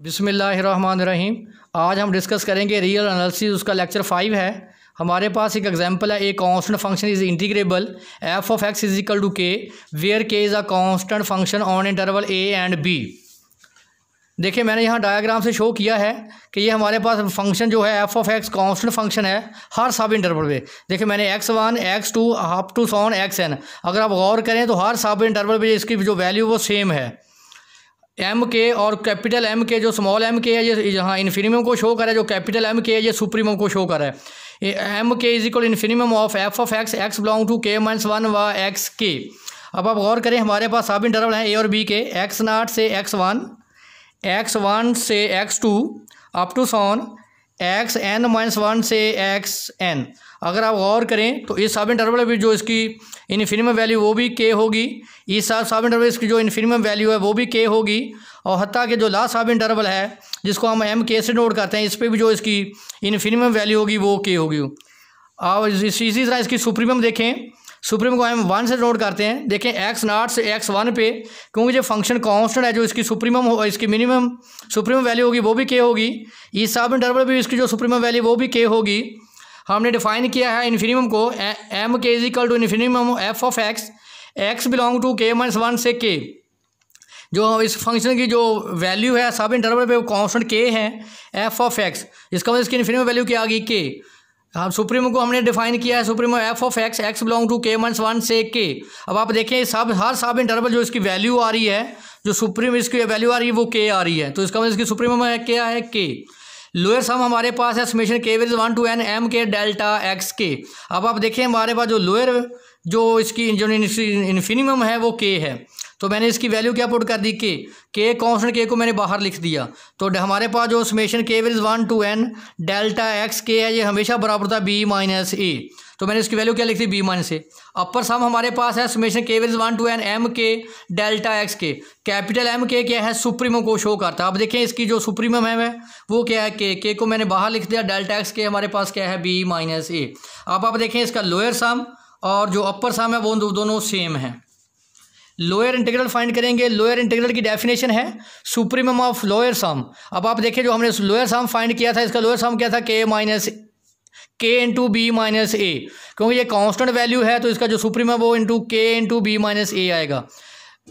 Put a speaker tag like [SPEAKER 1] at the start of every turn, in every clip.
[SPEAKER 1] बिस्मिल्लाहिर्रहमानिर्रहीम। आज हम डिस्कस करेंगे रियल एनालिसिस, उसका लेक्चर 5 है। हमारे पास एक एग्जांपल है, a constant function is integrable F of X is equal to K where K is a constant function on interval A and B. देखिए मैंने यहाँ डायग्राम से शो किया है कि ये हमारे पास फंक्शन जो है F of x constant function है हर सब इंटरवल पे। देखिए मैंने x1 x2 up to sworn xn, अगर आप गौर करें तो हर सब इंटरवल पे इसकी जो वैल्यू वो सेम है। एम के और कैपिटल एम के जो स्मॉल एम के है ये यहाँ इन्फिनिमम को शो कर रहा है, जो कैपिटल एम के है ये सुप्रीमम को शो कर रहा है। M k is equal infimum of f of x x belong to के माइनस वन व एक्स के। अब आप गौर करें हमारे पास सब इंटरवल हैं ए और बी के, x0 से x1, x1 से x2 up to sworn xn-1 से xn। अगर आप गौर करें तो इस सब इंटरवल भी जो इसकी इन्फिनिमम वैल्यू वो भी k होगी, इस सब इंटरवल इसकी जो इन्फिनिमम वैल्यू है वो भी k होगी, और हत्ता कि जो लास्ट सब इंटरवल है जिसको हम एम के से नोट करते हैं इस पर भी जो इसकी इन्फिनिमम वैल्यू होगी वो k होगी। और इसी तरह इसकी सुप्रीमम देखें, सुप्रीम को हम 1 से नोट करते हैं। देखें x0 से x1 पे, क्योंकि जो फंक्शन कांस्टेंट है जो इसकी सुप्रीमम हो इसकी मिनिमम सुप्रीमम वैल्यू होगी वो भी k होगी, इस सब इंटरवल भी इसकी जो सुप्रीमम वैल्यू वो भी k होगी। हमने डिफाइन किया है इन्फिनिमम को m k is equal to infimum f of x x belong to के माइनस 1 से k। जो इस फंक्शन की जो वैल्यू है सब इंटरवल पे कांस्टेंट k है एफ ऑफ एक्स, इसका मतलब इसकी इन्फिनिमम वैल्यू क्या आ गई k। हम सुप्रीमो को हमने डिफाइन किया है supremum F of x x belong to के माइनस 1 से k। अब आप देखें सब हर सब इंटरवल जो इसकी वैल्यू आ रही है, जो सुप्रीम इसकी वैल्यू आ रही है वो k आ रही है, तो इसका मतलब इसकी सुप्रीमो है क्या है k। लोअर सम हमारे पास है summation k with 1 to n m के डेल्टा x k। अब आप देखें हमारे पास जो लोअर जो इसकी जो इन्फिनिमम है वो k है, तो मैंने इसकी वैल्यू क्या पुट कर दी k कांस्टेंट k को मैंने बाहर लिख दिया। तो हमारे पास जो summation k with 1 to n delta x k है ये हमेशा बराबर था b माइनस a, तो मैंने इसकी वैल्यू क्या लिख दी b minus a। Upper sum हमारे पास है summation k with 1 to n m के delta x k। Capital m के क्या है सुप्रीमो को शो करता है। अब देखें इसकी जो सुप्रीमम है वो क्या है k को मैंने बाहर लिख दिया, डेल्टा x k हमारे पास क्या है b माइनस a। अब आप देखें इसका लोअर सम और जो अपर सम है वो दोनों सेम है। लोअर इंटीग्रल फाइंड करेंगे, लोअर इंटीग्रल की डेफिनेशन है सुप्रीमम ऑफ लोअर सम। अब आप देखिए जो हमने लोअर सम फाइंड किया था इसका लोअर सम क्या था k minus k into b minus a, क्योंकि ये कांस्टेंट वैल्यू है तो इसका जो सुप्रीमम वो into k into b minus a आएगा।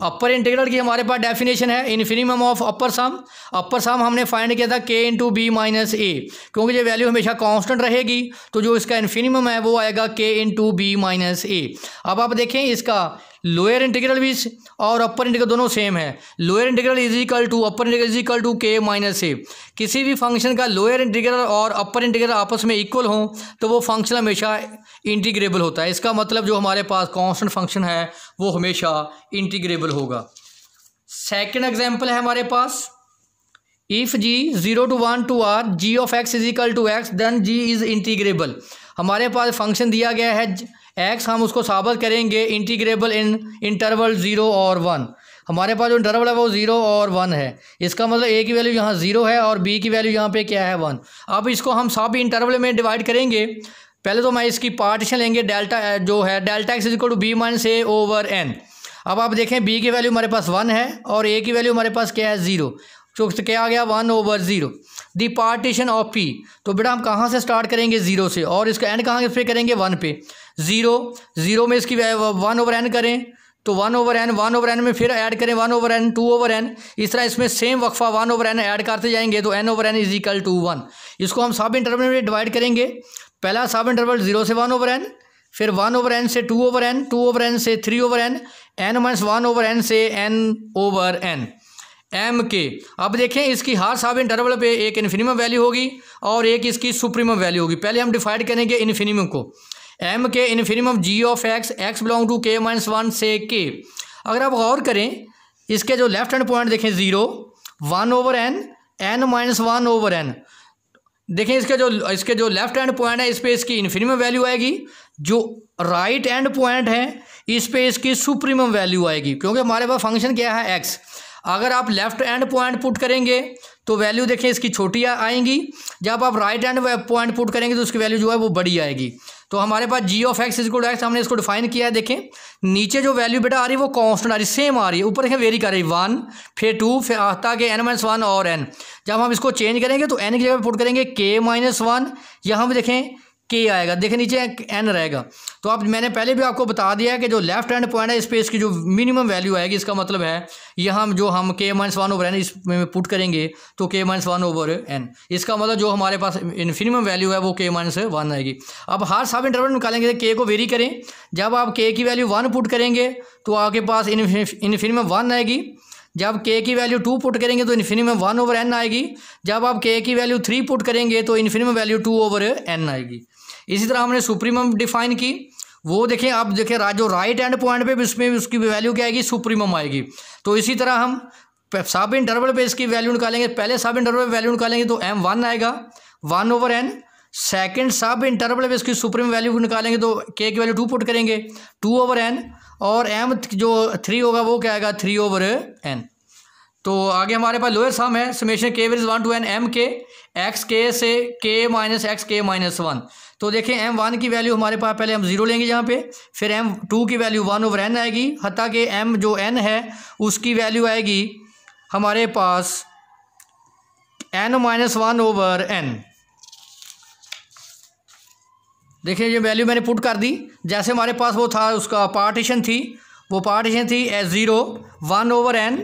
[SPEAKER 1] अपर इंटीग्रल की हमारे पास डेफिनेशन है इन्फिनिमम ऑफ अपर सम। अपर सम हमने फाइंड किया था k into b minus a, क्योंकि ये वैल्यू हमेशा कांस्टेंट रहेगी तो जो इसका इन्फिनिमम है वो आएगा k into b minus a. अब आप देखें इसका लोअर इंटीग्रल भी और अपर इंटीग्रल दोनों सेम है। Lower integral is equal to upper integral is equal to k minus a. किसी भी फंक्शन का लोअर इंटीग्रल और अपर इंटीग्रल आपस में इक्वल हो तो वो फंक्शन हमेशा इंटीग्रेबल होता है। इसका मतलब जो हमारे पास कांस्टेंट फंक्शन है वो हमेशा इंटीग्रेबल होगा। सेकेंड एग्जाम्पल है हमारे पास, if g 0 to 1 to r g of x is equal to x then g is integrable. हमारे पास फंक्शन दिया गया है x, हम उसको साबित करेंगे इंटीग्रेबल इन इंटरवल 0 और 1। हमारे पास जो इंटरवल है वो 0 और 1 है, इसका मतलब a की वैल्यू यहाँ 0 है और b की वैल्यू यहाँ पे क्या है 1। अब इसको हम सब इंटरवल में डिवाइड करेंगे। पहले तो मैं इसकी पार्टीशन लेंगे, डेल्टा जो है delta x is equal to B minus A over n। अब आप देखें b की वैल्यू हमारे पास 1 है और a की वैल्यू हमारे पास क्या है 0, तो क्या आ गया 1 over 0। The partition of p, तो बेटा हम कहाँ से स्टार्ट करेंगे 0 से, और इसका एंड कहाँ पे करेंगे 1 पे। 0 में इसकी 1 ओवर n करें तो 1 ओवर n में फिर ऐड करें 1 ओवर n 2 ओवर n, इस तरह इसमें सेम वक्फा 1 ओवर n ऐड करते जाएंगे तो n over n is equal to 1। इसको हम सब इंटरवल में डिवाइड करेंगे। पहला सब इंटरवल 0 से 1 ओवर n, फिर 1 ओवर n से 2 ओवर n, 2 ओवर n से 3 over n, n minus 1 over n से n ओवर n m के। अब देखें इसकी हर सब इंटरवल पे एक इन्फिनिमम वैल्यू होगी और एक इसकी सुप्रीमम वैल्यू होगी। पहले हम डिफाइड करेंगे इन्फिनिमम को, m के infimum g of x x belong to k minus 1 से k। अगर आप गौर करें इसके जो लेफ्ट हैंड पॉइंट देखें 0 1 over n n minus 1 over n। देखें इसके जो लेफ्ट हैंड पॉइंट है इस पे इसकी इन्फिनिमम वैल्यू आएगी, जो राइट हैंड पॉइंट है इस पे इसकी सुप्रीमम वैल्यू आएगी, क्योंकि हमारे पास फंक्शन क्या है x। अगर आप लेफ्ट हैंड पॉइंट पुट करेंगे तो वैल्यू देखें इसकी छोटी आएंगी, जब आप राइट हैंड पॉइंट पुट करेंगे तो उसकी वैल्यू जो है वो बड़ी आएगी। तो हमारे पास जी ऑफ एक्स इज एक्स हमने इसको डिफाइन किया है। देखें नीचे जो वैल्यू बेटा आ रही है वो कांस्टेंट आ रही है, सेम आ रही है, ऊपर देखें वेरी कर रही है 1 फिर 2 फिर आता कि n-1 और n। जब हम इसको चेंज करेंगे तो n की जगह पुट करेंगे k-1, यहाँ भी देखें के आएगा, देखें नीचे n रहेगा। तो अब मैंने पहले भी आपको बता दिया है कि जो लेफ्ट हैंड पॉइंट है स्पेस की जो मिनिमम वैल्यू आएगी, इसका मतलब है यहाँ जो हम k-1/n इसमें पुट करेंगे तो k-1/n, इसका मतलब जो हमारे पास इन्फिनिमम वैल्यू है वो k-1 आएगी। अब हर सब इंटरवल निकालेंगे, k को वेरी करें, जब आप k की वैल्यू 1 पुट करेंगे तो आपके पास इन्फिनिमम 1 आएगी। जब k की वैल्यू 2 पुट करेंगे तो इन्फिनिमम 1/n आएगी। जब आप k की वैल्यू 3 पुट करेंगे तो इन्फिनिमम वैल्यू 2/n आएगी। इसी तरह हमने सुप्रीमम डिफाइन की, वो देखें आप देखें जो राइट हैंड पॉइंट पे उसमें उसकी वैल्यू क्या आएगी, सुप्रीमम आएगी। तो इसी तरह हम सब इंटरवल पे इसकी वैल्यू निकालेंगे, पहले सब इंटरवल पे वैल्यू निकालेंगे तो m1 आएगा 1/n। सेकंड सब इंटरवल पे इसकी सुप्रीम वैल्यू निकालेंगे तो k की वैल्यू 2 पुट करेंगे 2/n, और m जो 3 होगा वो क्या आएगा 3/n। तो आगे हमारे पास लोअर सम है, summation k varies 1 to n m k x k से k minus x k minus 1। तो देखें m1 की वैल्यू हमारे पास पहले हम 0 लेंगे यहाँ पे, फिर m2 की वैल्यू 1/n आएगी, हत्ता कि m जो n है उसकी वैल्यू आएगी हमारे पास n-1/n। देखिए ये वैल्यू मैंने पुट कर दी, जैसे हमारे पास वो था उसका पार्टीशन थी, वो पार्टीशन थी 0 1/n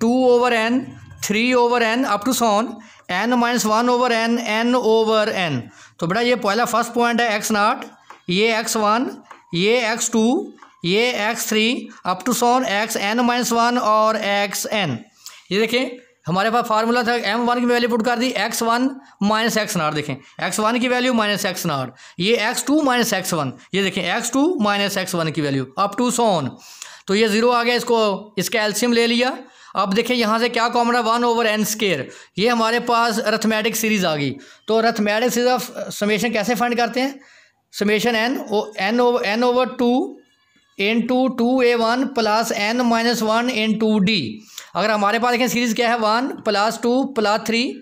[SPEAKER 1] 2/n 3/n up to sworn n-1/n n/n। तो बेटा ये पहला फर्स्ट पॉइंट है x0, ये x1, ये x2, ये x3 up to sworn xn-1 और xn। ये देखें हमारे पास फार्मूला था, m1 की वैल्यू पुट कर दी x1 माइनस x0, देखें x1 की वैल्यू माइनस x0, ये x2 माइनस x1, ये देखें x2 माइनस x1 की वैल्यू अप टू सॉन। तो ये 0 आ गया, इसको इसका एलसीएम ले लिया। अब देखें यहाँ से क्या कॉमन है 1/n², ये हमारे पास अरिथमेटिक सीरीज आ गई। तो अरिथमेटिक सीरीज ऑफ समेशन कैसे फाइंड करते हैं, summation n/2 into 2a1 plus n-1 into d। अगर हमारे पास देखें सीरीज़ क्या है 1 + 2 + 3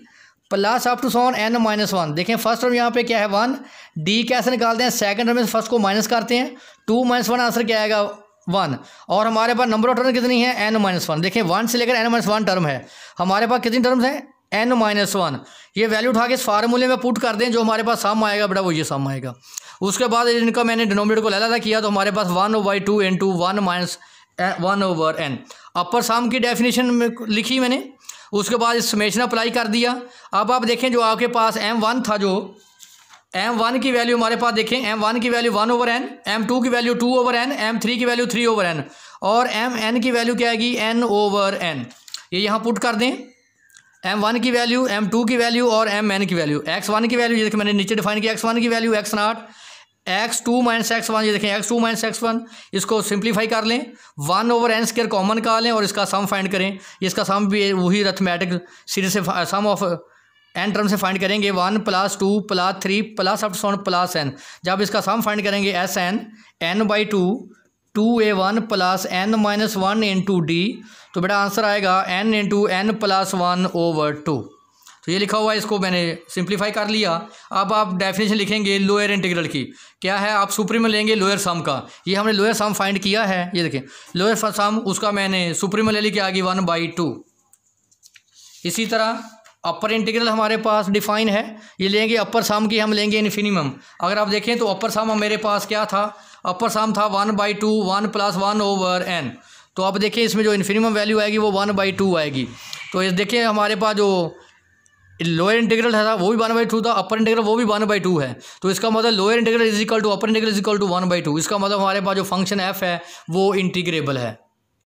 [SPEAKER 1] plus up to sworn n-1। देखें फर्स्ट टर्म यहाँ पे क्या है 1, d कैसे निकालते हैं, सेकंड टर्म में फर्स्ट को माइनस करते हैं, 2 - 1 आंसर क्या आएगा 1। और हमारे पास नंबर ऑफ टर्म कितनी है n-1। देखें 1 से लेकर n-1 टर्म है, हमारे पास कितनी टर्म्स हैं n-1। ये वैल्यू उठा के इस फार्मूले में पुट कर दें, जो हमारे पास सम आएगा बेटा वो ये सम आएगा। उसके बाद इनका मैंने डिनोमिनेटर को अलग किया तो हमारे पास 1/2 इंटू 1 माइनस 1/n अपर सम की डेफिनेशन में लिखी मैंने। उसके बाद इस समेशन अप्लाई कर दिया। अब आप देखें जो आपके पास m1 था, जो m1 की वैल्यू हमारे पास देखें m1 की वैल्यू 1/n, m2 की वैल्यू 2/n, m3 की वैल्यू 3/n और mn की वैल्यू क्या आएगी n/n। ये यहाँ पुट कर दें m1 की वैल्यू, m2 की वैल्यू और mn की वैल्यू। x1 की वैल्यू ये देखें मैंने नीचे डिफाइन किया, x1 की value x0, x2 minus x1, ये देखें x2 माइनस x1। इसको सिंप्लीफाई कर लें, 1/n² कॉमन निकाल लें और इसका सम फाइंड करें। इसका सम भी वही अरिथमेटिक सीरीज से सम ऑफ n टर्म से फाइंड करेंगे 1 + 2 + 3 plus up two plus n। जब इसका सम फाइंड करेंगे Sn n/2 2a1 plus n-1 into d, तो बेटा आंसर आएगा n इंटू n + 1/2। तो ये लिखा हुआ है, इसको मैंने सिंप्लीफाई कर लिया। अब आप डेफिनेशन लिखेंगे लोअर इंटीग्रल की, क्या है आप सुप्रीमम लेंगे लोअर सम का। ये हमने लोअर सम फाइंड किया है, ये देखें लोअर सम उसका मैंने सुप्रीमम ले ली क्या आ गई 1/2। इसी तरह अपर इंटीग्रल हमारे पास डिफाइन है, ये लेंगे अपर सम की हम लेंगे इन्फिनिमम। अगर आप देखें तो अपर सम मेरे पास क्या था, अपर सम था 1/2 1 + 1/n। तो अब देखिए इसमें जो इन्फिनिमम वैल्यू आएगी वो 1/2 आएगी। तो इस देखिए हमारे पास जो लोअर इंटीग्रल था वो भी 1/2 था, अपर इंटीग्रल वो भी 1/2 है। तो इसका मतलब lower integral is equal to upper integral is equal to 1/2। इसका मतलब हमारे पास जो फंक्शन f है वो इंटीग्रेबल है।